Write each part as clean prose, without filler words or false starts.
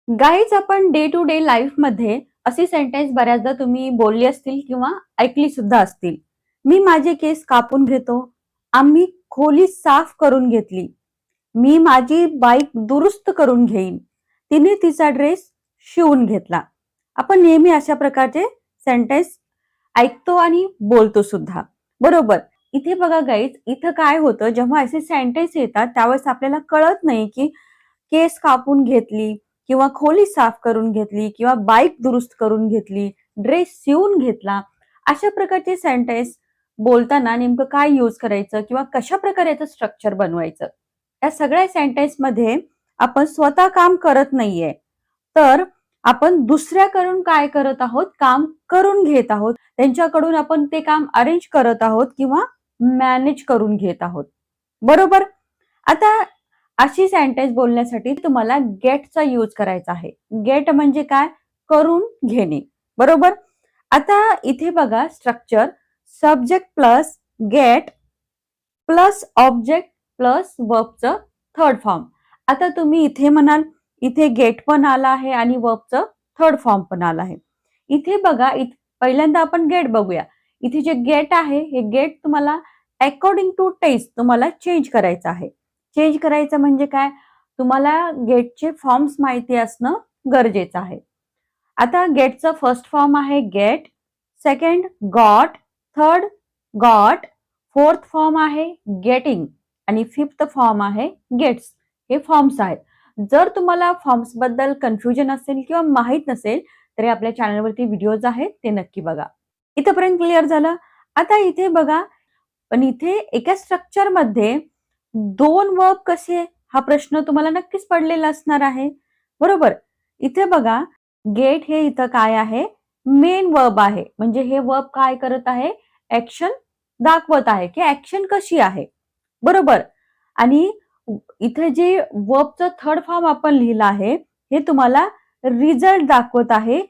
Guys आपण day to day life मध्ये अशी सेंटेन्स बऱ्याचदा तुम्ही बोलली असतील किंवा ऐकली सुद्धा असतील. मी माझे केस कापून घेतो. आम्ही खोली साफ करून घेतली. मी माझी बाईक दुरुस्त करून घेईन. तिने तिचा ड्रेस शिवून घेतला. आपण नेहमी अशा प्रकारचे सेंटेन्स ऐकतो आणि बोलतो सुद्धा. बरोबर. इथे बघा गाईज, इथं काय होतं, जेव्हा असे सेंटेन्स येतात त्यावेळेस आपल्याला कळत नाही की केस कापून घेतली किंवा खोली साफ करून घेतली किंवा बाईक दुरुस्त करून घेतली, ड्रेस शिवून घेतला. अशा प्रकारचे सेंटेन्स बोलताना नेमकं काय यूज करायचं किंवा कशा प्रकारे याचं स्ट्रक्चर बनवायचं. या सगळ्या सेंटेन्स मध्ये आपण स्वतः काम करत नाहीये, तर आपण दुसऱ्याकडून काय करत आहोत, काम करून घेत आहोत. त्यांच्याकडून आपण ते काम अरेंज करत आहोत किंवा मॅनेज करून घेत आहोत. बरोबर. आता अशी सेंटेन्स बोलण्यासाठी तुम्हाला गेटचा यूज करायचा आहे. गेट म्हणजे काय? करून घेणे. बरोबर. आता इथे बघा structure, subject plus get plus object plus वर्बचं थर्ड फॉर्म. आता तुम्ही इथे म्हणाल इथे गेट पण आला आहे आणि वर्बचं थर्ड फॉर्म पण आला आहे. इथे बघा, पहिल्यांदा आपण गेट बघूया. इथे जे गेट आहे हे गेट तुम्हाला अकॉर्डिंग टू टेस्ट तुम्हाला चेंज करायचं आहे. चेंज करायचं म्हणजे काय? तुम्हाला गेटचे फॉर्म्स माहिती असणं गरजेचं आहे. आता गेटचं फर्स्ट फॉर्म आहे get, second got, third got, fourth form आहे गेटिंग आणि फिफ्थ फॉर्म आहे गेट्स. हे फॉर्म्स आहेत. जर तुम्हाला फॉर्म्स बद्दल कन्फ्युजन असेल किंवा माहित नसेल तरी आपल्या चॅनलवरती व्हिडिओज आहेत, ते नक्की बघा. इथपर्यंत क्लिअर झालं. आता इथे बघा, पण इथे एका स्ट्रक्चर मध्ये दोन वर्ब कसे, हा प्रश्न तुम्हाला नक्कीच पडलेला असणार आहे. बरोबर. इथे बघा, गेट हे इथं काय आहे? मेन वर्ब आहे. म्हणजे हे वर्ब काय करत आहे? ऍक्शन दाखवत आहे की ऍक्शन कशी आहे. बरोबर. आणि इथे जे वर्बचं थर्ड फॉर्म आपण लिहिलं आहे हे तुम्हाला रिझल्ट दाखवत आहे,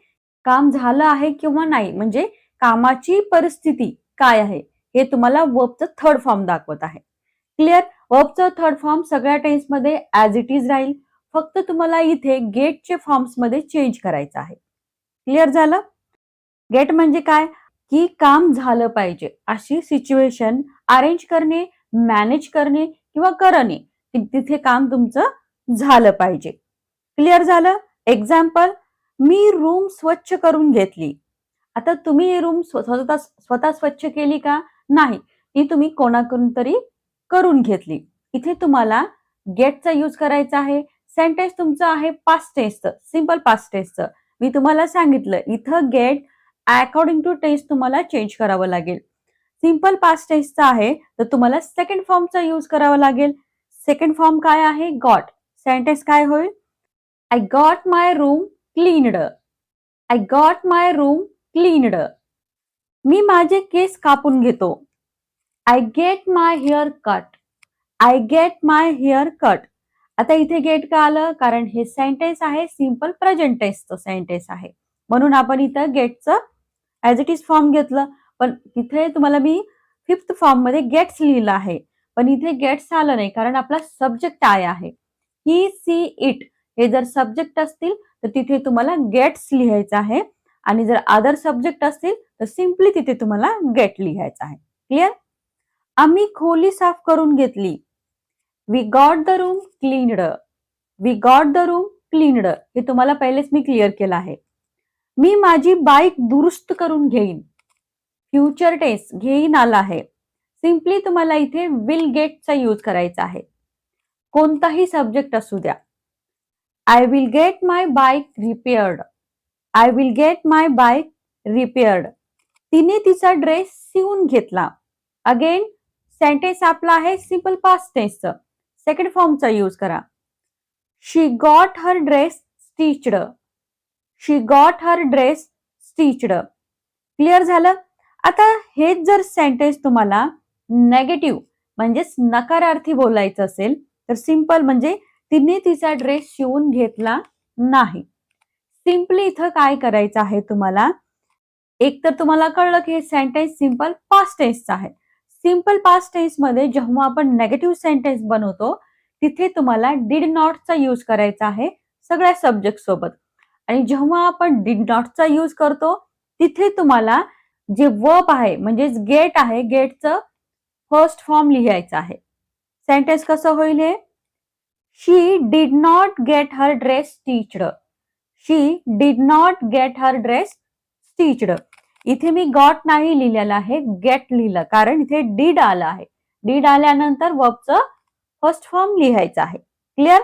काम झालं आहे किंवा नाही, म्हणजे कामाची परिस्थिती काय आहे हे तुम्हाला वर्बचं थर्ड फॉर्म दाखवत आहे. क्लिअर. वर्बचं थर्ड फॉर्म सगळ्या टेन्स मध्ये ऍज इट इज राहील, फक्त तुम्हाला इथे गेटचे फॉर्म्स मध्ये चेंज करायचं आहे. क्लिअर झालं. गेट म्हणजे काय? की काम झालं पाहिजे अशी सिच्युएशन अरेंज करणे, मॅनेज करणे किंवा करणे, तिथे काम तुमचं झालं पाहिजे. क्लिअर झालं. एक्झाम्पल, मी रूम स्वच्छ करून घेतली. आता तुम्ही रूम स्वतः स्वच्छ केली का? नाही, ती तुम्ही कोणाकडून तरी करून घेतली. इथे तुम्हाला गेटचा यूज करायचा आहे. सेंटेन्स तुमचं आहे पास्ट टेन्सचं, सिंपल पास्ट टेन्सचं. मी तुम्हाला सांगितलं इथं गेट अकॉर्डिंग टू टेन्स तुम्हाला चेंज करावं लागेल. सिंपल पास्ट टेन्सचा आहे तर तुम्हाला सेकंड फॉर्मचा यूज करावा लागेल. सेकंड फॉर्म काय आहे? गॉट. सेंटेन्स काय होईल? I got my room cleaned. I got my room cleaned. मी माझे केस कापून घेतो. I get my hair cut. I get my hair cut. आता इथे गेट का आलं? कारण हे सेंटेन्स आहे सिंपल प्रेझेंट टेन्सचं सेंटेन्स आहे, म्हणून आपण इथं गेटचं ऍज इट इज फॉर्म घेतलं. पण तिथे तुम्हाला मी फिफ्थ फॉर्म मध्ये गेट्स लिहिलं आहे, पण इथे गेट्स आलं नाही कारण आपला सब्जेक्ट आय आहे. ही, सी, इट हे जर सब्जेक्ट असतील तर तिथे तुम्हाला गेट्स लिहायचं आहे, आणि जर अदर सब्जेक्ट असतील तर सिंपली तिथे तुम्हाला गेट लिहायचं आहे. क्लिअर. आम्ही खोली साफ करून घेतली. We got the room cleaned. We got the room cleaned हे तुम्हाला पहिलेच मी क्लिअर केलं आहे. मी माझी बाईक दुरुस्त करून घेईन. फ्युचर टेन्स घेईन आला आहे. सिंपली तुम्हाला इथे विल गेटचा यूज करायचा आहे. कोणताही सब्जेक्ट असू द्या. I will get my bike repaired. I will get my bike repaired. तिने तिचा ड्रेस शिवून घेतला. अगेन सेंटेन्स आपला आहे सिंपल पास्ट टेन्सचं, सेकंड फॉर्मचा यूज करा. She got her dress stitched. She got her dress stitched. Clear झालं. आता हेच जर सेंटेन्स तुम्हाला नेगेटिव्ह म्हणजेच नकारार्थी बोलायचं असेल तर सिंपल म्हणजे तिने तिचा ड्रेस शिवून घेतला नाही. सिंपली इथं काय करायचं आहे तुम्हाला, एक तर तुम्हाला कळलं की हे सेंटेन्स सिंपल पास्ट टेन्सचं आहे. सिंपल पास्ट टेन्स मध्ये जेव्हा आपण नेगेटिव्ह सेंटेन्स बनवतो तिथे तुम्हाला डिड नॉटचा यूज करायचा आहे सगळ्या सब्जेक्ट सोबत. आणि जेव्हा आपण डिड नॉटचा यूज करतो तिथे तुम्हाला जे वर्ब आहे म्हणजेच गेट आहे, गेटचं फर्स्ट फॉर्म लिहायचं आहे. सेंटेन्स कसं होईल हे? She did not get her dress stitched. She did not get her dress stitched. इथे मी गॉट नाही लिहिलेला आहे, गेट लिहिलं, कारण इथे डिड आलं आहे. डिड आल्यानंतर वर्बचं फर्स्ट फॉर्म लिहायचं आहे. क्लिअर?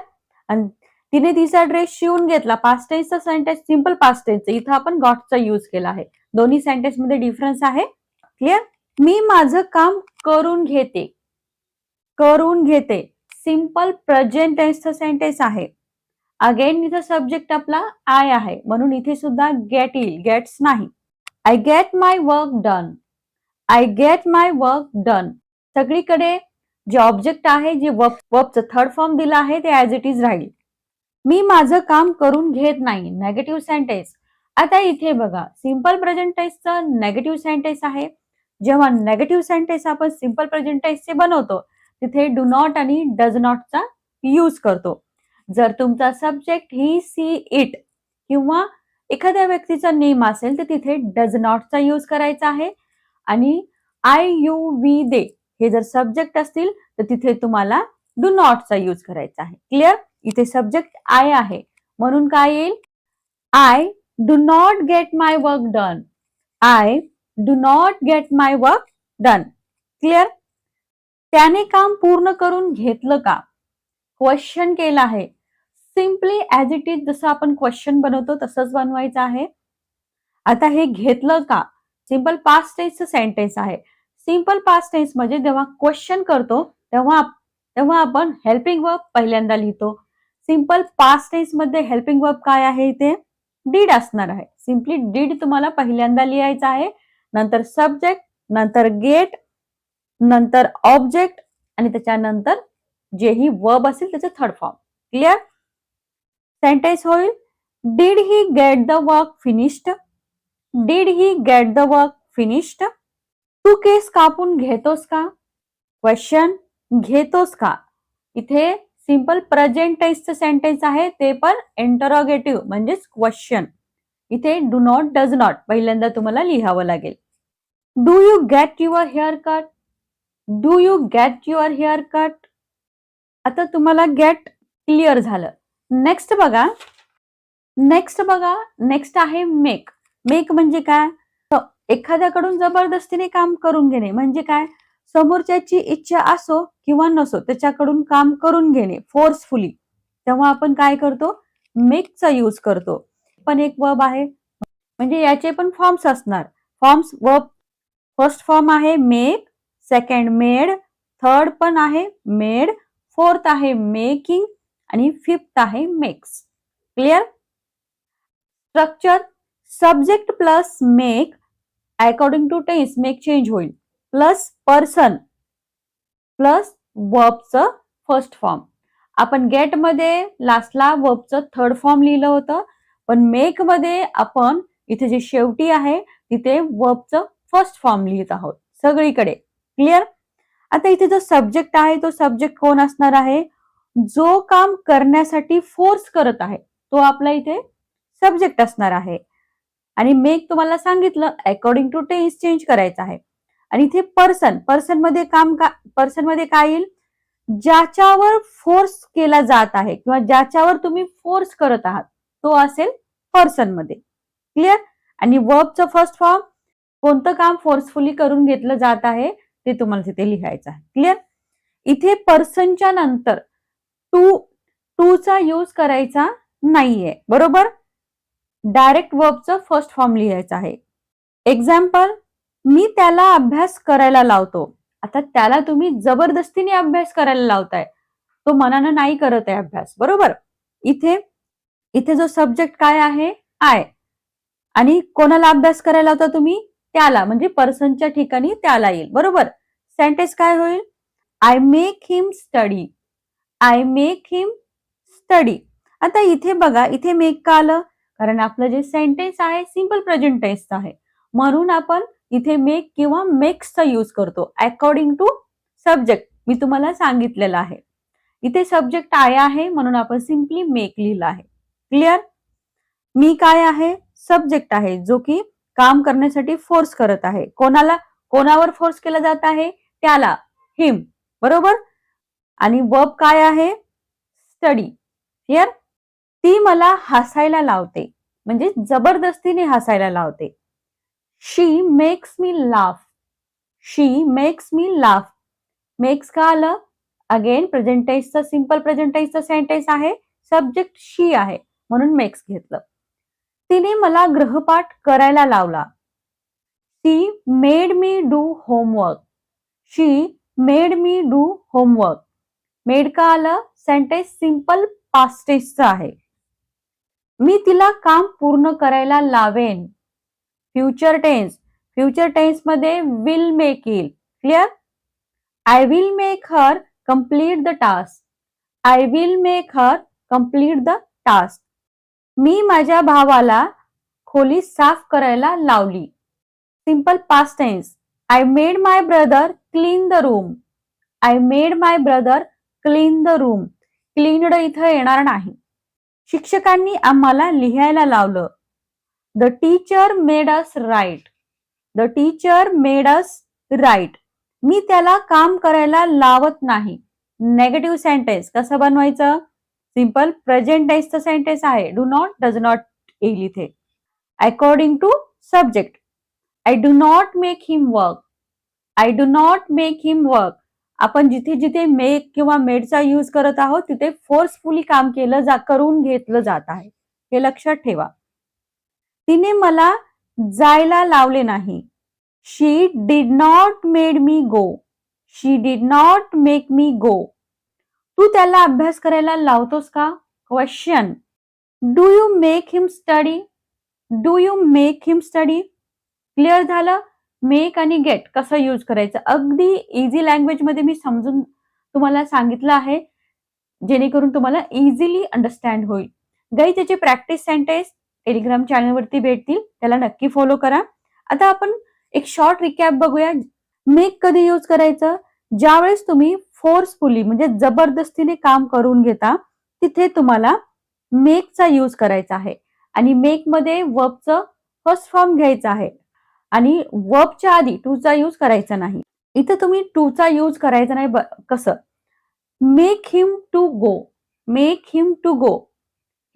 आणि तिने तिचा ड्रेस शिवून घेतला. पास्ट टेन्सचा सेंटेन्स सिंपल पास्ट टेन्स, इथं आपण गॉटचा यूज केला आहे. दोन्ही सेंटेन्स मध्ये डिफरन्स आहे. क्लिअर? मी माझं काम करून घेते. करून घेते सिंपल प्रेझेंट टेन्सचा सेंटेन्स आहे. अगेन इथं सब्जेक्ट आपला आय आहे, म्हणून इथे सुद्धा गेट येईल, गेट्स नाही. I get my work done. I get my work done. सगळीकडे जे ऑब्जेक्ट आहे, जे वर्बचं थर्ड फॉर्म दिला आहे ते ऍज इट इज राहील. मी माझं काम करून घेत नाही, नेगेटिव्ह सेंटेन्स. आता इथे बघा, सिंपल प्रेझेंट टेन्सचं नेगेटिव्ह सेंटेन्स आहे. जेव्हा नेगेटिव्ह सेंटेन्स आपण सिंपल प्रेझेंट टेन्सचे बनवतो तिथे डू नॉट आणि डज नॉटचा यूज करतो. जर तुमचा सब्जेक्ट ही, सी, इट किंवा एखाद्या व्यक्तीचा नेम असेल तर तिथे डज नॉटचा यूज करायचा आहे. आणि आय, यू, वी, दे हे जर सब्जेक्ट असतील तर तिथे तुम्हाला डू नॉटचा यूज करायचा आहे. क्लिअर? इथे सब्जेक्ट आय आहे म्हणून काय येईल? I do not gate my work done. I do not gate my work done. Clear? त्याने काम पूर्ण करून घेतलं का? क्वेश्चन केलं आहे. सिम्पली ऍज इट इज जसं आपण क्वेश्चन बनवतो तसंच बनवायचं आहे. आता हे घेतलं का सिंपल पास्ट टेन्सचं सेंटेन्स आहे. सिंपल पास्ट टेन्स म्हणजे जेव्हा क्वेश्चन करतो तेव्हा आपण हेल्पिंग वर्ब पहिल्यांदा लिहितो. सिंपल पास्ट टेन्स मध्ये हेल्पिंग वर्ब काय आहे? इथे डीड असणार आहे. सिंपली डीड तुम्हाला पहिल्यांदा लिहायचं आहे, नंतर सब्जेक्ट, नंतर गेट, नंतर ऑब्जेक्ट आणि त्याच्यानंतर जेही वर्ब असेल त्याचं थर्ड फॉर्म. क्लिअर? सेंटेन्स होईल did he get the work finished. Did he get the work finished. तू केस कापून घेतोस का? क्वेश्चन, घेतोस का? इथे सिंपल प्रेझेंट टेन्सचं सेंटेन्स आहे, ते पण इंटरोगेटिव्ह म्हणजेच क्वेश्चन. इथे डू नॉट, डज नॉट पहिल्यांदा तुम्हाला लिहावं लागेल. Do you get your hair cut. Do you get your hair cut. आता तुम्हाला गेट क्लिअर झालं. नेक्स्ट बघा, नेक्स्ट आहे मेक. मेक म्हणजे काय? एखाद्याकडून जबरदस्तीने काम करून घेणे. म्हणजे काय? समोरच्याची इच्छा असो किंवा नसो त्याच्याकडून काम करून घेणे फोर्सफुली, तेव्हा आपण काय करतो? मेकचा यूज करतो. पण एक वर्ब आहे म्हणजे याचे पण फॉर्म्स असणार. फॉर्म्स, वर्ब फर्स्ट फॉर्म आहे मेक, सेकंड मेड, थर्ड पण आहे मेड, फोर्थ आहे मेकिंग आणि फिफ्थ आहे makes. Clear? Structure subject plus make according to tense make change होईल, प्लस पर्सन प्लस वर्बचं फर्स्ट फॉर्म. आपण गेट मध्ये लास्टला वर्बचं थर्ड फॉर्म लिहिलं होतं, पण मेक मध्ये आपण इथे जे शेवटी आहे तिथे वर्बचं फर्स्ट फॉर्म लिहित आहोत सगळीकडे. क्लिअर? आता इथे जो सब्जेक्ट आहे तो सब्जेक्ट कोण असणार आहे? जो काम करण्यासाठी फोर्स करत आहे तो आपला इथे सब्जेक्ट असणार आहे. आणि मेक तुम्हाला सांगितलं अकॉर्डिंग टू टेन्स चेंज करायचं आहे. आणि इथे पर्सन मध्ये काय येईल? ज्याच्यावर फोर्स केला जात आहे किंवा ज्याच्यावर तुम्ही फोर्स करत आहात तो असेल पर्सन मध्ये. क्लिअर? आणि वर्बचं फर्स्ट फॉर्म कोणतं काम फोर्सफुली करून घेतलं जात आहे ते तुम्हाला तिथे लिहायचं आहे. क्लिअर? इथे पर्सनच्या नंतर टूचा यूज करायचा नाहीये, बरोबर? डायरेक्ट वर्बचं फर्स्ट फॉर्म लिहायचं आहे. एक्झाम्पल, मी त्याला अभ्यास करायला लावतो. आता त्याला तुम्ही जबरदस्तीने अभ्यास करायला लावताय, तो मनानं नाही करत आहे अभ्यास, बरोबर? इथे जो सब्जेक्ट काय आहे? आय. आणि कोणाला अभ्यास करायला लावता तुम्ही? त्याला, म्हणजे पर्सनच्या ठिकाणी त्याला येईल, बरोबर? सेंटेन्स काय होईल? I make him study. I make him study. आता इथे बघा, इथे मेक का आलं? कारण आपलं जे सेंटेन्स आहे सिंपल प्रेझेंट टेन्सचं आहे, म्हणून आपण इथे मेक किंवा मेक्सचा यूज करतो अकॉर्डिंग टू सब्जेक्ट. मी तुम्हाला सांगितलेलं आहे. इथे सब्जेक्ट आय आहे म्हणून आपण सिंपली मेक लिहिलं आहे. क्लिअर? मी काय आहे? सब्जेक्ट आहे, जो की काम करण्यासाठी फोर्स करत आहे. कोणावर फोर्स केला जात आहे? त्याला, हिम. बरोबर? आणि वर्ब काय आहे? स्टडी. क्लिअर? ती मला हसायला लावते, म्हणजे जबरदस्तीने हसायला लावते. She makes me laugh. She makes me laugh. Makes का आलं? अगेन प्रेझेंट टेन्सचं, सिंपल प्रेझेंट टेन्सचं सेंटेन्स आहे, सब्जेक्ट शी आहे, म्हणून मेक्स घेतलं. तिने मला गृहपाठ करायला लावला. She made me do homework. She made me do homework. Made का आलं? सेंटेन्स सिंपल पास्ट टेन्सचं आहे. मी तिला काम पूर्ण करायला लावेन. Future tense. फ्युचर टेन्स मध्ये विल मेक येईल. Clear? I will make her complete the task. I will make her complete the task. मी माझ्या भावाला खोली साफ करायला लावली. Simple past tense. I made my brother clean the room. I made my brother clean the room. Cleaned इथं येणार नाही. शिक्षकांनी आम्हाला लिहायला लावलं. The teacher made us write. The teacher made us write. मी त्याला काम करायला लावत नाही. नेगेटिव्ह सेंटेन्स कसं बनवायचं? सिंपल प्रेझेंट टेन्सचं सेंटेन्स आहे. डू नॉट, डज नॉट येईल इथे. According to subject. I do not make him work. I do not make him work. आपण जिथे जिथे मेक किंवा मेडचा यूज करत आहोत तिथे फोर्सफुली काम करून घेतलं जात आहे, हे लक्षात ठेवा. तिने मला जायला लावले नाही. She did not made me go. She did not make me go. तू त्याला अभ्यास करायला लावतोस का? Question. Do you make him study. Do you make him study. Clear झालं? मेक आणि गेट कसं यूज करायचं अगदी इझी लँग्वेज मध्ये मी समजून तुम्हाला सांगितलं आहे, जेणेकरून तुम्हाला इझिली अंडरस्टँड होईल. गाईज त्याचे प्रॅक्टिस सेंटेन्स टेलिग्राम चॅनलवरती भेटतील, त्याला नक्की फॉलो करा. आता आपण एक शॉर्ट रिकॅप बघूया. मेक कधी यूज करायचं? ज्यावेळेस तुम्ही फोर्सफुली म्हणजे जबरदस्तीने काम करून घेता तिथे तुम्हाला मेकचा यूज करायचा आहे. आणि मेक मध्ये वर्बचं फर्स्ट फॉर्म घ्यायचा आहे आणि वर्बच्या आधी टूचा यूज करायचा नाही. इथं तुम्ही टूचा यूज करायचा नाही. कसं? Make him to go. Make him to go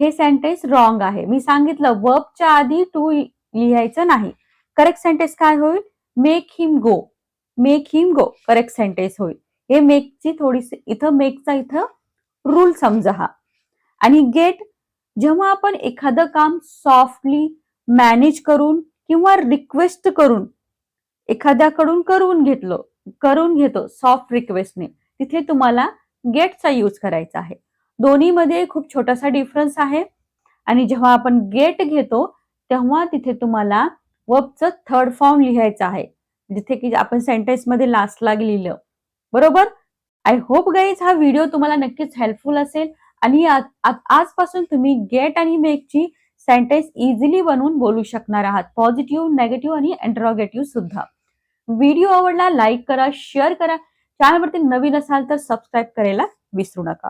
हे सेंटेन्स रॉंग आहे. मी सांगितलं वर्बच्या आधी टू लिहायचं नाही. करेक्ट सेंटेन्स काय होईल? Make him go. Make him go correct sentence होईल. हे मेकची थोडीशी इथं मेकचा इथं रूल समजा हा. आणि गेट, जेव्हा आपण एखादं काम सॉफ्टली मॅनेज करून किंवा रिक्वेस्ट करून एखाद्याकडून करून घेतो सॉफ्ट रिक्वेस्टने, तिथे तुम्हाला गेटचा यूज करायचा आहे. दोन्हीमध्ये खूप छोटासा डिफरन्स आहे. आणि जेव्हा आपण गेट घेतो तेव्हा तिथे तुम्हाला वर्बचं थर्ड फॉर्म लिहायचं आहे, जिथे की आपण सेंटेन्स मध्ये लास्टला लिहिलं. बरोबर? आय होप गाईज हा व्हिडिओ तुम्हाला नक्कीच हेल्पफुल असेल आणि आजपासून तुम्ही गेट आणि मेकची सेंटेन्स इझिली बनवून बोलू शकणार आहात. पॉझिटिव्ह, नेगेटिव्ह आणि इंटरोगेटिव्ह सुद्धा. व्हिडिओ आवडला लाईक करा, शेअर करा. चॅनलवरती नवीन असाल तर सबस्क्राईब करायला विसरू नका.